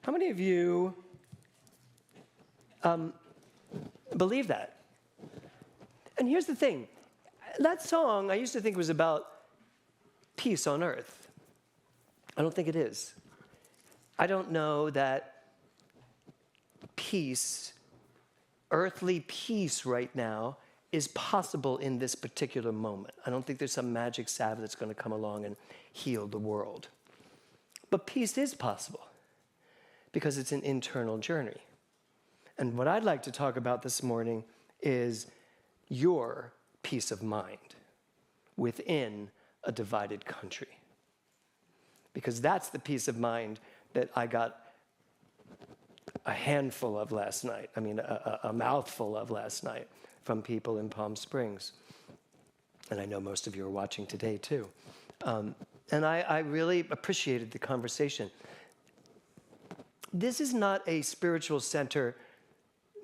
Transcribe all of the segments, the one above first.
How many of you believe that? And here's the thing. That song, I used to think was about peace on earth. I don't think it is. I don't know that peace, earthly peace right now, is possible in this particular moment. I don't think there's some magic salve that's going to come along and heal the world. But peace is possible because it's an internal journey. And what I'd like to talk about this morning is your peace of mind within a divided country. Because that's the peace of mind that I got a handful of last night. I mean, a mouthful of last night from people in Palm Springs. And I know most of you are watching today, too. And I really appreciated the conversation. This is not a spiritual center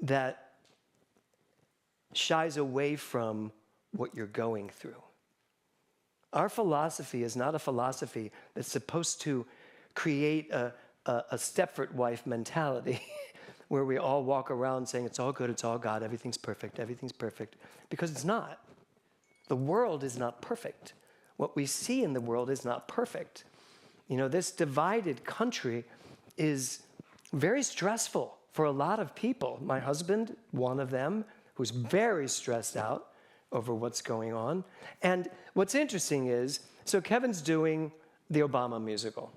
that shies away from what you're going through. Our philosophy is not a philosophy that's supposed to create a Stepford wife mentality where we all walk around saying it's all good, it's all God, everything's perfect, because it's not. The world is not perfect. What we see in the world is not perfect. You know, this divided country is very stressful for a lot of people. My husband, one of them, who's very stressed out over what's going on. And what's interesting is, so Kevin's doing the Obama musical,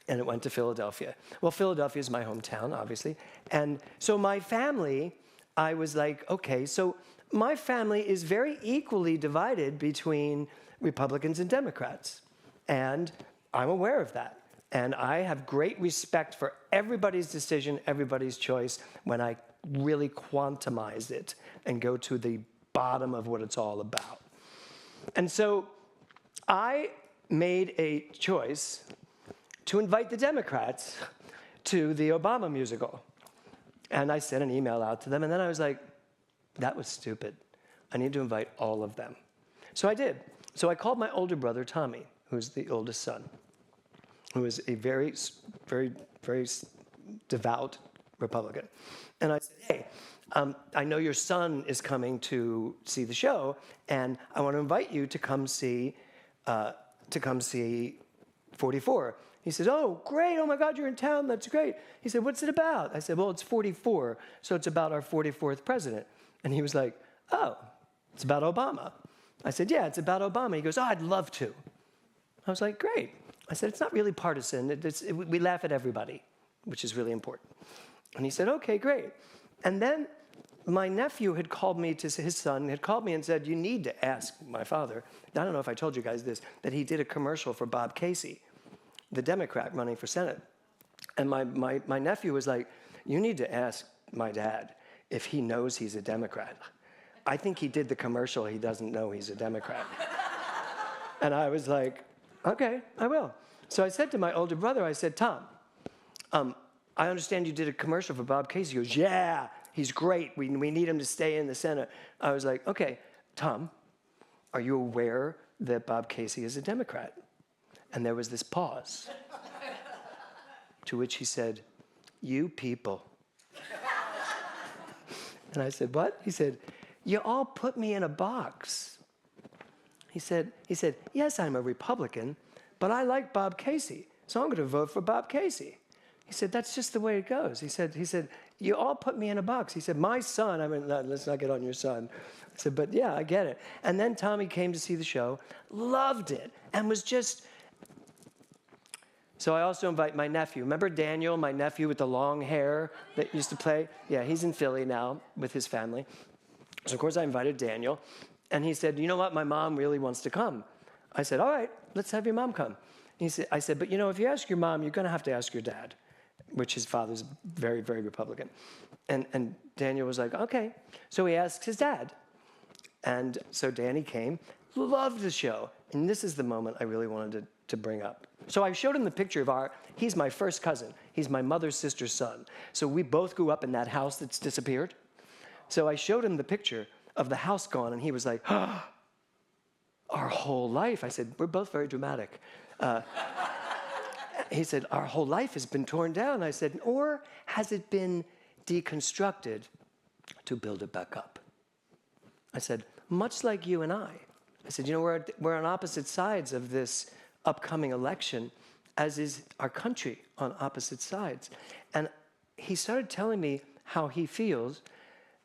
and it went to Philadelphia. Well, Philadelphia is my hometown, obviously. And so my family, I was like, okay, so my family is very equally divided between Republicans and Democrats. And I'm aware of that. And I have great respect for everybody's decision, everybody's choice, when I really quantize it and go to the bottom of what it's all about. And so I made a choice to invite the Democrats to the Obama musical. And I sent an email out to them, and then I was like, that was stupid. I need to invite all of them. So I did. So I called my older brother, Tommy, who's the oldest son, who is a very, very, very devout Republican. And I said, hey, I know your son is coming to see the show, and I want to invite you to come see 44. He says, oh, great, oh my God, you're in town, that's great. He said, what's it about? I said, well, it's 44, so it's about our 44th president. And he was like, oh, it's about Obama. I said, yeah, it's about Obama. He goes, oh, I'd love to. I was like, great. I said, it's not really partisan. We laugh at everybody, which is really important. And he said, okay, great. And then my nephew had called me, his son had called me and said, you need to ask my father, I don't know if I told you guys this, that he did a commercial for Bob Casey, the Democrat running for Senate. And my nephew was like, you need to ask my dad if he knows he's a Democrat. I think he did the commercial, he doesn't know he's a Democrat. And I was like, okay, I will. So I said to my older brother, I said, Tom, I understand you did a commercial for Bob Casey. He goes, yeah, he's great. We need him to stay in the Senate. I was like, okay, Tom, are you aware that Bob Casey is a Democrat? And there was this pause, to which he said, you people. And I said, what? He said, you all put me in a box. He said, yes, I'm a Republican, but I like Bob Casey, so I'm going to vote for Bob Casey. He said, that's just the way it goes. He said, you all put me in a box. He said, my son, I mean, let's not get on your son. I said, but yeah, I get it. And then Tommy came to see the show, loved it, and was just... So I also invite my nephew. Remember Daniel, my nephew with the long hair that used to play? Yeah, he's in Philly now with his family. So, of course, I invited Daniel. And he said, you know what? My mom really wants to come. I said, all right, let's have your mom come. I said, but, you know, if you ask your mom, you're going to have to ask your dad, which his father's very, very Republican. And Daniel was like, okay. So he asked his dad. And so Danny came, loved the show. And this is the moment I really wanted to bring up. So I showed him the picture of he's my first cousin. He's my mother's sister's son. So we both grew up in that house that's disappeared. So I showed him the picture of the house gone, and he was like, oh, our whole life. I said, we're both very dramatic. he said, our whole life has been torn down. I said, or has it been deconstructed to build it back up? I said, much like you and I. I said, you know, we're on opposite sides of this upcoming election, as is our country on opposite sides. And he started telling me how he feels,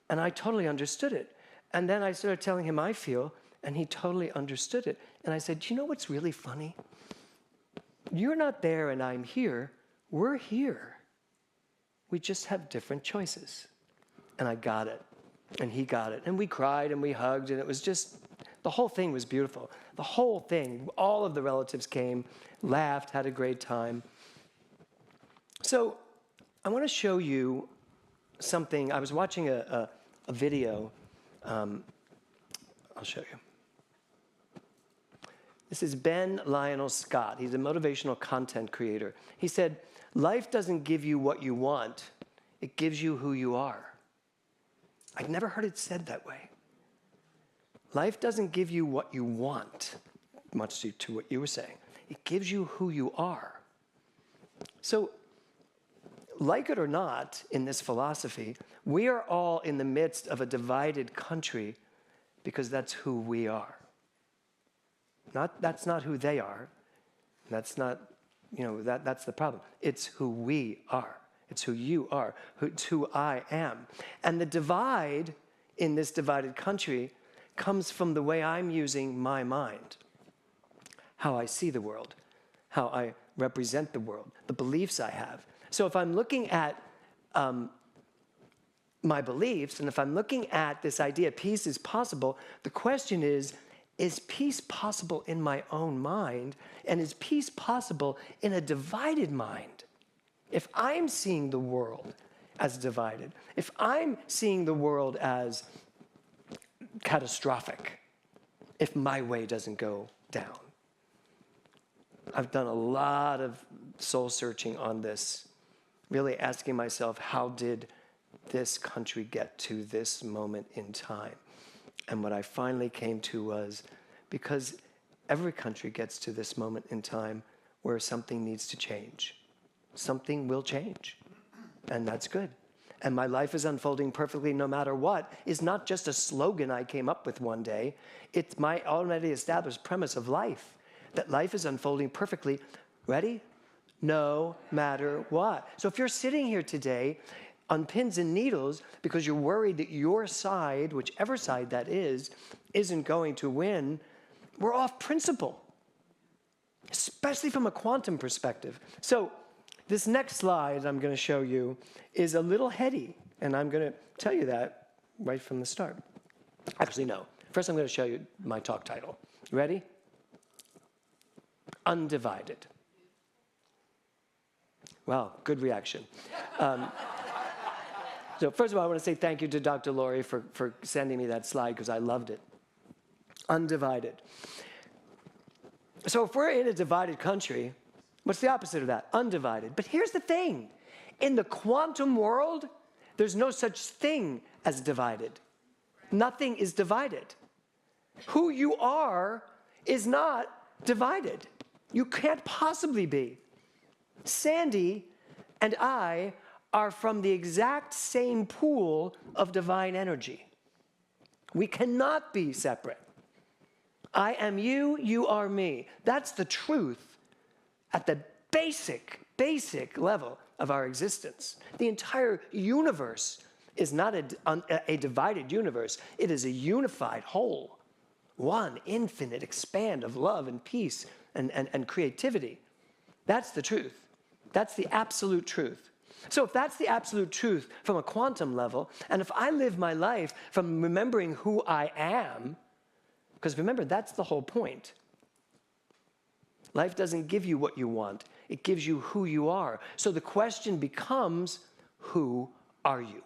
and I totally understood it. And then I started telling him I feel, and he totally understood it. And I said, you know what's really funny? You're not there and I'm here. We're here. We just have different choices. And I got it. And he got it. And we cried and we hugged, and it was just, the whole thing was beautiful. The whole thing, all of the relatives came, laughed, had a great time. So I want to show you something. I was watching a video. I'll show you. This is Ben Lionel Scott. He's a motivational content creator. He said, life doesn't give you what you want. It gives you who you are. I've never heard it said that way. Life doesn't give you what you want, much to what you were saying. It gives you who you are. So, like it or not, in this philosophy, we are all in the midst of a divided country because that's who we are. That's not who they are. That's not, that's the problem. It's who we are. It's who you are. It's who I am. And the divide in this divided country comes from the way I'm using my mind, how I see the world, how I represent the world, the beliefs I have. So if I'm looking at my beliefs, and if I'm looking at this idea peace is possible, the question is peace possible in my own mind? And is peace possible in a divided mind? If I'm seeing the world as divided, if I'm seeing the world as catastrophic, if my way doesn't go down. I've done a lot of soul searching on this, really asking myself, how did this country get to this moment in time? And what I finally came to was, because every country gets to this moment in time where something needs to change. Something will change, and that's good. And my life is unfolding perfectly no matter what is not just a slogan I came up with one day. It's my already established premise of life, that life is unfolding perfectly, ready? No matter what. So if you're sitting here today on pins and needles because you're worried that your side, whichever side that is, isn't going to win, we're off principle, especially from a quantum perspective. So this next slide I'm going to show you is a little heady, and I'm going to tell you that right from the start. Actually, no. First, I'm going to show you my talk title. Ready? Undivided. Wow, good reaction. So first of all, I want to say thank you to Dr. Laurie for sending me that slide, because I loved it. Undivided. So if we're in a divided country, what's the opposite of that? Undivided. But here's the thing. In the quantum world, there's no such thing as divided. Nothing is divided. Who you are is not divided. You can't possibly be. Sandy and I are from the exact same pool of divine energy. We cannot be separate. I am you, you are me. That's the truth at the basic level of our existence. The entire universe is not a divided universe. It is a unified whole. One infinite expand of love and peace and creativity. That's the truth. That's the absolute truth. So if that's the absolute truth from a quantum level, and if I live my life from remembering who I am, because remember, that's the whole point. Life doesn't give you what you want. It gives you who you are. So the question becomes, who are you?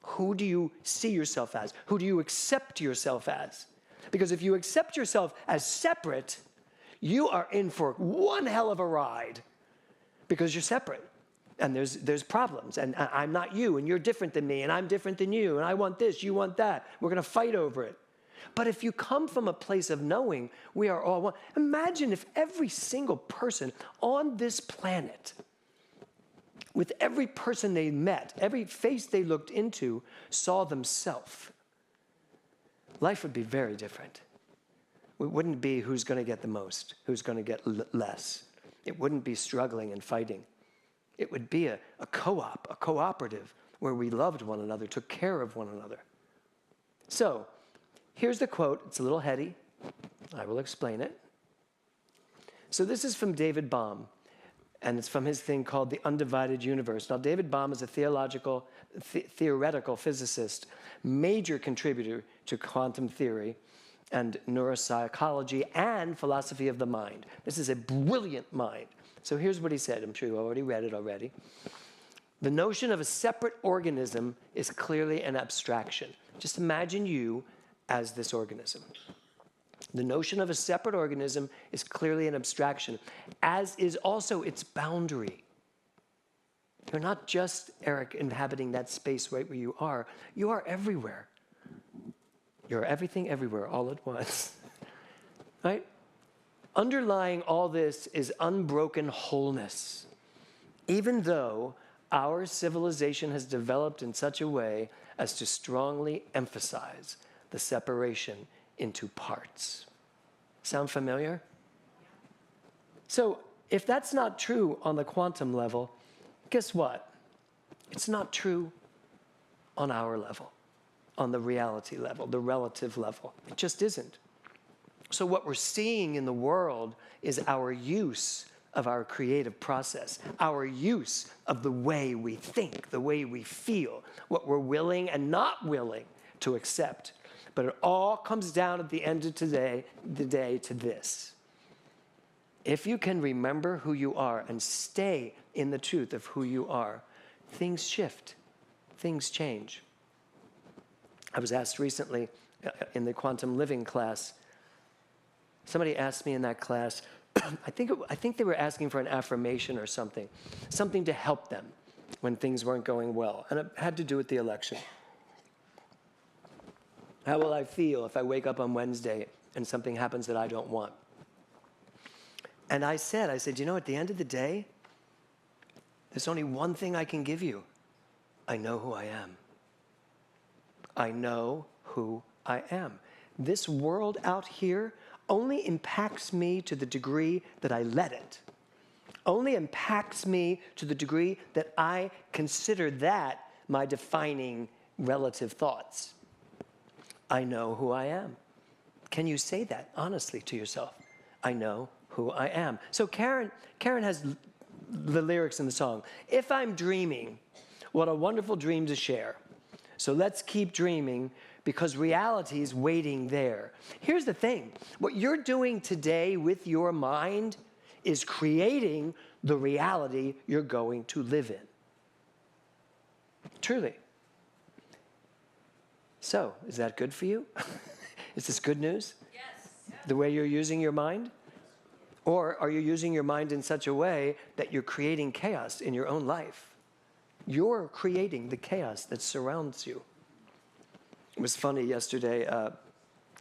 Who do you see yourself as? Who do you accept yourself as? Because if you accept yourself as separate, you are in for one hell of a ride, because you're separate. And there's problems, and I'm not you, and you're different than me, and I'm different than you, and I want this, you want that. We're going to fight over it. But if you come from a place of knowing we are all one, imagine if every single person on this planet, with every person they met, every face they looked into, saw themselves. Life would be very different. It wouldn't be who's going to get the most, who's going to get less. It wouldn't be struggling and fighting. It would be a co-op, a cooperative, where we loved one another, took care of one another. So, here's the quote. It's a little heady. I will explain it. So this is from David Bohm, and it's from his thing called The Undivided Universe. Now, David Bohm is a theoretical physicist, major contributor to quantum theory and neuropsychology and philosophy of the mind. This is a brilliant mind. So here's what he said. I'm sure you already read it already. The notion of a separate organism is clearly an abstraction. Just imagine you as this organism. The notion of a separate organism is clearly an abstraction, as is also its boundary. You're not just, Eric, inhabiting that space right where you are everywhere. You're everything everywhere all at once, right? Underlying all this is unbroken wholeness, even though our civilization has developed in such a way as to strongly emphasize the separation into parts. Sound familiar? So if that's not true on the quantum level, guess what? It's not true on our level, on the reality level, the relative level. It just isn't. So what we're seeing in the world is our use of our creative process, our use of the way we think, the way we feel, what we're willing and not willing to accept. But it all comes down at the end of the day to this. If you can remember who you are and stay in the truth of who you are, things shift, things change. I was asked recently in the quantum living class, somebody asked me in that class, I think they were asking for an affirmation or something to help them when things weren't going well. And it had to do with the election. How will I feel if I wake up on Wednesday and something happens that I don't want? And I said, you know, at the end of the day, there's only one thing I can give you. I know who I am. I know who I am. This world out here only impacts me to the degree that I let it. Only impacts me to the degree that I consider that my defining relative thoughts. I know who I am. Can you say that honestly to yourself? I know who I am. So Karen has the lyrics in the song. If I'm dreaming, what a wonderful dream to share. So let's keep dreaming because reality is waiting there. Here's the thing. What you're doing today with your mind is creating the reality you're going to live in. Truly. So, is that good for you? Is this good news? Yes. The way you're using your mind? Or are you using your mind in such a way that you're creating chaos in your own life? You're creating the chaos that surrounds you. It was funny yesterday,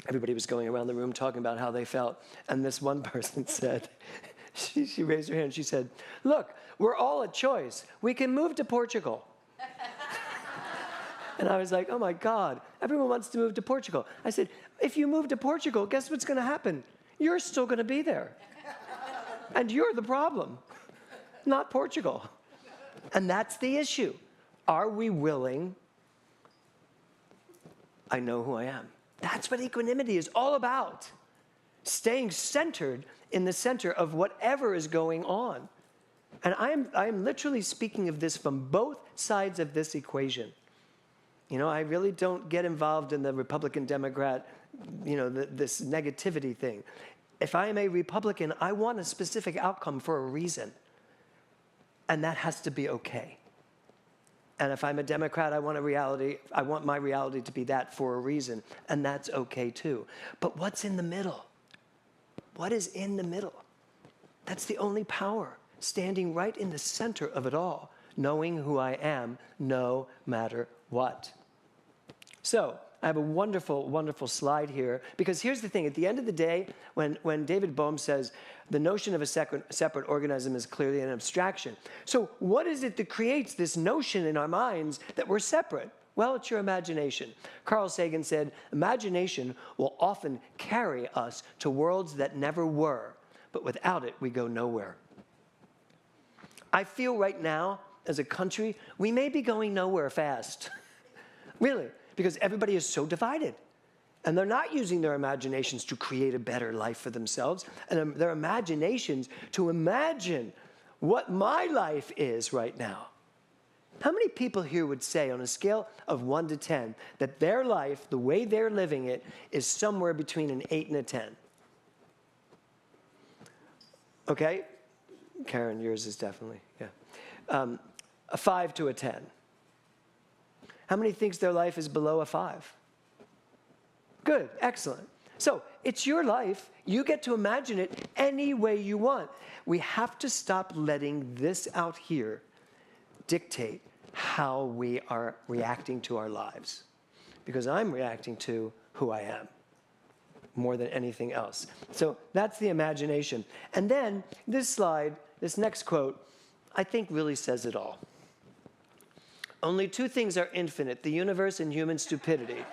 everybody was going around the room talking about how they felt, and this one person said, she raised her hand, she said, look, we're all a choice. We can move to Portugal. And I was like, oh my God, everyone wants to move to Portugal. I said, if you move to Portugal, guess what's going to happen? You're still going to be there. And you're the problem, not Portugal. And that's the issue. Are we willing? I know who I am. That's what equanimity is all about. Staying centered in the center of whatever is going on. And I'm literally speaking of this from both sides of this equation. You know, I really don't get involved in the Republican-Democrat, this negativity thing. If I am a Republican, I want a specific outcome for a reason. And that has to be okay. And if I'm a Democrat, I want my reality to be that for a reason. And that's okay too. But what's in the middle? What is in the middle? That's the only power, standing right in the center of it all, knowing who I am no matter what. So, I have a wonderful, wonderful slide here, because here's the thing. At the end of the day, when David Bohm says the notion of a separate organism is clearly an abstraction. So what is it that creates this notion in our minds that we're separate? Well, it's your imagination. Carl Sagan said, imagination will often carry us to worlds that never were, but without it, we go nowhere. I feel right now, as a country, we may be going nowhere fast. Really. Because everybody is so divided. And they're not using their imaginations to create a better life for themselves, and their imaginations to imagine what my life is right now. How many people here would say, on a scale of 1 to 10, that their life, the way they're living it, is somewhere between an 8 and a 10? Okay? Karen, yours is definitely, yeah. A 5 to a 10. How many thinks their life is below a 5? Good, excellent. So it's your life. You get to imagine it any way you want. We have to stop letting this out here dictate how we are reacting to our lives. Because I'm reacting to who I am more than anything else. So that's the imagination. And then this slide, this next quote, I think really says it all. Only two things are infinite, the universe and human stupidity.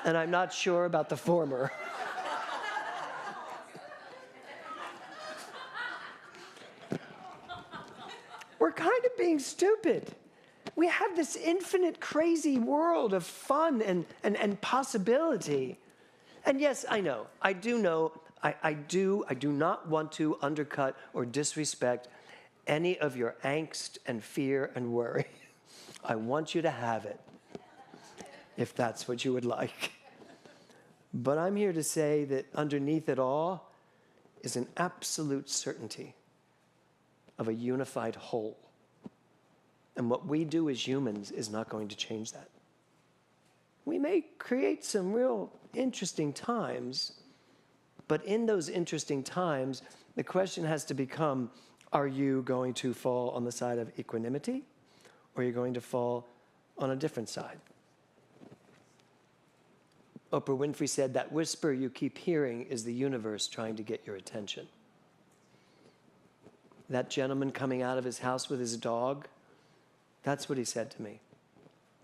And I'm not sure about the former. We're kind of being stupid. We have this infinite, crazy world of fun and possibility. And yes, I know, I do not want to undercut or disrespect any of your angst and fear and worry. I want you to have it, if that's what you would like. But I'm here to say that underneath it all is an absolute certainty of a unified whole. And what we do as humans is not going to change that. We may create some real interesting times, but in those interesting times, the question has to become, are you going to fall on the side of equanimity? Or you're going to fall on a different side. Oprah Winfrey said, that whisper you keep hearing is the universe trying to get your attention. That gentleman coming out of his house with his dog, that's what he said to me.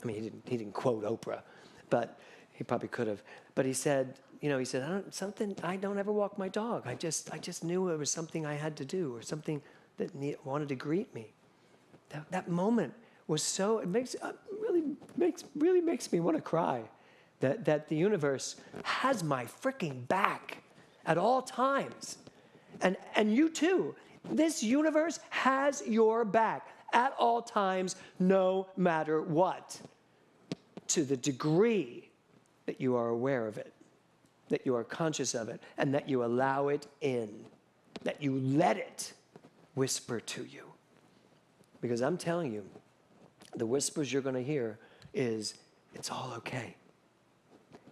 I mean, he didn't quote Oprah, but he probably could have. But he said, I don't ever walk my dog. I just knew it was something I had to do, or something that wanted to greet me. That moment was so, really makes me want to cry, that the universe has my freaking back at all times. And you too. This universe has your back at all times, no matter what, to the degree that you are aware of it, that you are conscious of it, and that you allow it in, that you let it whisper to you. Because I'm telling you, the whispers you're going to hear is, it's all okay.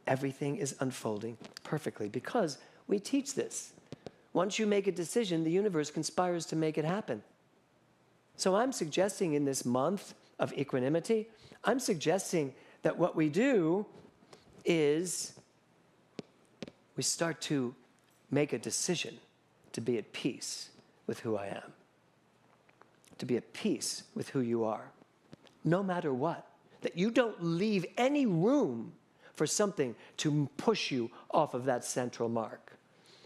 Everything is unfolding perfectly, because we teach this. Once you make a decision, the universe conspires to make it happen. So I'm suggesting in this month of equanimity, I'm suggesting that what we do is we start to make a decision to be at peace with who I am, to be at peace with who you are, no matter what, that you don't leave any room for something to push you off of that central mark,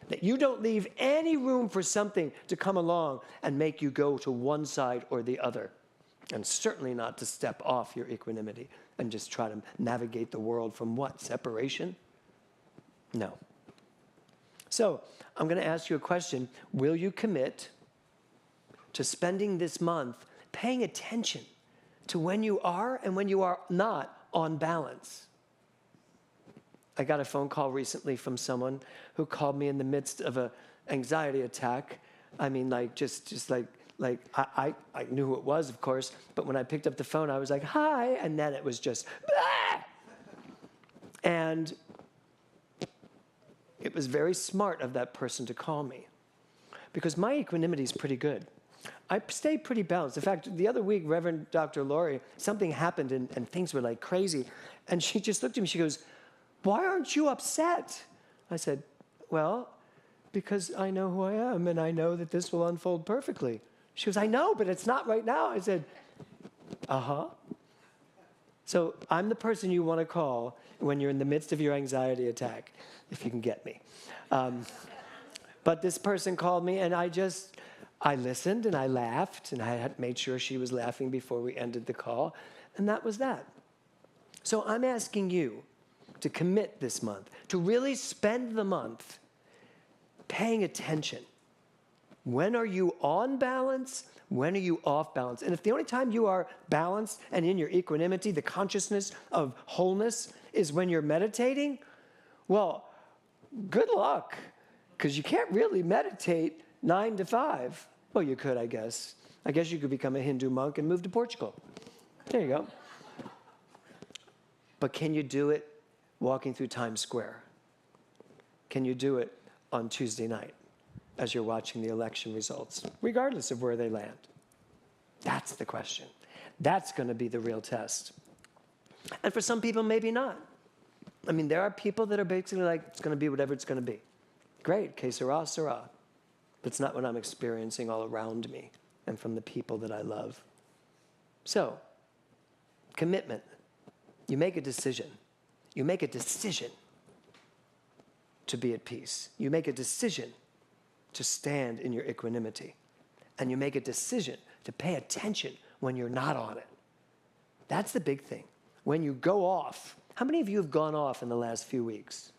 that you don't leave any room for something to come along and make you go to one side or the other, and certainly not to step off your equanimity and just try to navigate the world from what? Separation? No. So I'm going to ask you a question. Will you commit to spending this month paying attention to when you are and when you are not on balance? I got a phone call recently from someone who called me in the midst of an anxiety attack. I mean, like, just like I knew who it was, of course, but when I picked up the phone, I was like, hi, and then it was just, bah! And it was very smart of that person to call me, because my equanimity is pretty good. I stay pretty balanced. In fact, the other week, Reverend Dr. Laurie, something happened and things were like crazy. And she just looked at me, she goes, why aren't you upset? I said, well, because I know who I am and I know that this will unfold perfectly. She goes, I know, but it's not right now. I said, uh-huh. So I'm the person you want to call when you're in the midst of your anxiety attack, if you can get me. But this person called me, and I listened, and I laughed, and I had made sure she was laughing before we ended the call, and that was that. So I'm asking you to commit this month, to really spend the month paying attention. When are you on balance? When are you off balance? And if the only time you are balanced and in your equanimity, the consciousness of wholeness, is when you're meditating, well, good luck, because you can't really meditate 9 to 5. Well, you could, I guess. I guess you could become a Hindu monk and move to Portugal. There you go. But can you do it walking through Times Square? Can you do it on Tuesday night as you're watching the election results, regardless of where they land? That's the question. That's going to be the real test. And for some people, maybe not. I mean, there are people that are basically like, it's going to be whatever it's going to be. Great, que sera, sera. But it's not what I'm experiencing all around me and from the people that I love. So, commitment. You make a decision. You make a decision to be at peace. You make a decision to stand in your equanimity. And you make a decision to pay attention when you're not on it. That's the big thing. When you go off. How many of you have gone off in the last few weeks?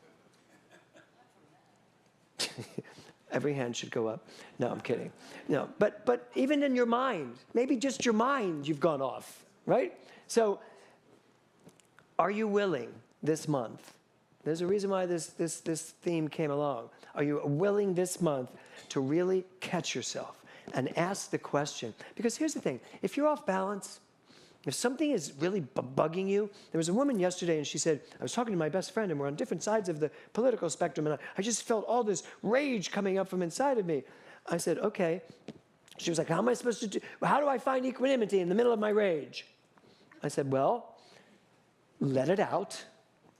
Every hand should go up. No, I'm kidding. No, but even in your mind, maybe just your mind, you've gone off, right? So, are you willing this month? There's a reason why this theme came along. Are you willing this month to really catch yourself and ask the question? Because here's the thing. If you're off balance, if something is really bugging you, there was a woman yesterday and she said, I was talking to my best friend and we're on different sides of the political spectrum and I just felt all this rage coming up from inside of me. I said, okay. She was like, how am I supposed to do, how do I find equanimity in the middle of my rage? I said, well, let it out,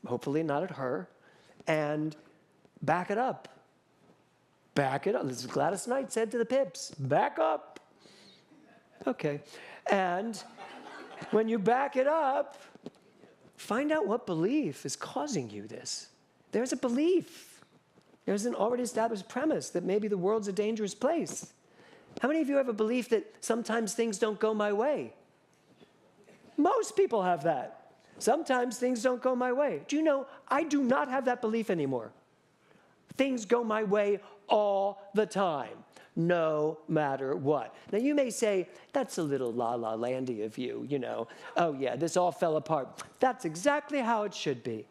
hopefully not at her, and back it up. Back it up. This is Gladys Knight said to the Pips, back up. Okay. And when you back it up, find out what belief is causing you this. There's a belief. There's an already established premise that maybe the world's a dangerous place. How many of you have a belief that sometimes things don't go my way? Most people have that. Sometimes things don't go my way. Do you know, I do not have that belief anymore. Things go my way all the time, no matter what. Now, you may say, that's a little la-la landy of you, you know. Oh, yeah, this all fell apart. That's exactly how it should be.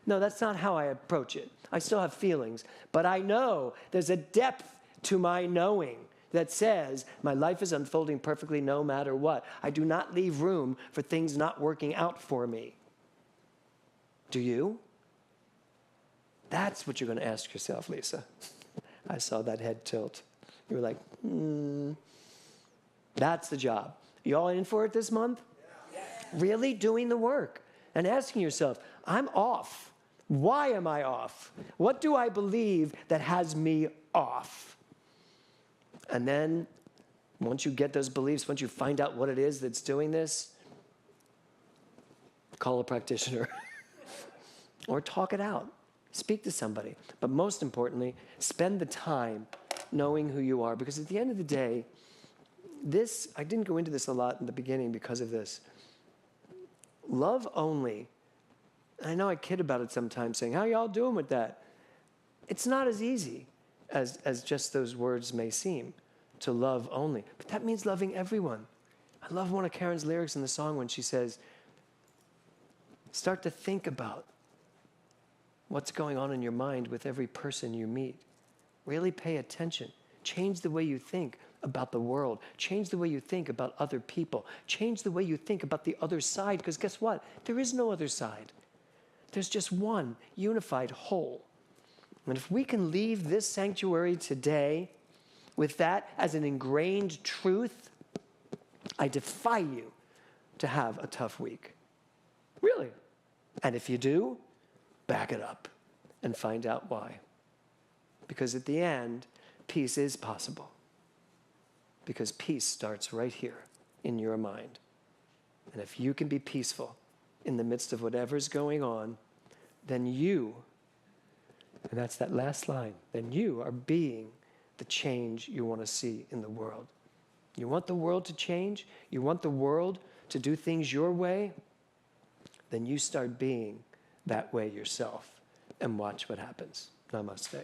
No, that's not how I approach it. I still have feelings, but I know there's a depth to my knowing that says my life is unfolding perfectly no matter what. I do not leave room for things not working out for me. Do you? That's what you're going to ask yourself, Lisa. I saw that head tilt. You were like, That's the job. You all in for it this month? Yeah. Really doing the work and asking yourself, I'm off. Why am I off? What do I believe that has me off? And then once you get those beliefs, once you find out what it is that's doing this, call a practitioner or talk it out. Speak to somebody. But most importantly, spend the time knowing who you are. Because at the end of the day, I didn't go into this a lot in the beginning because of this. Love only, I know I kid about it sometimes saying, how y'all doing with that? It's not as easy as just those words may seem, to love only. But that means loving everyone. I love one of Karen's lyrics in the song when she says, start to think about what's going on in your mind with every person you meet. Really pay attention. Change the way you think about the world. Change the way you think about other people. Change the way you think about the other side, because guess what? There is no other side. There's just one unified whole. And if we can leave this sanctuary today with that as an ingrained truth, I defy you to have a tough week. Really. And if you do, back it up and find out why. Because at the end, peace is possible. Because peace starts right here in your mind. And if you can be peaceful in the midst of whatever's going on, then you, and that's that last line, then you are being the change you want to see in the world. You want the world to change? You want the world to do things your way? Then you start being that way yourself and watch what happens. Namaste.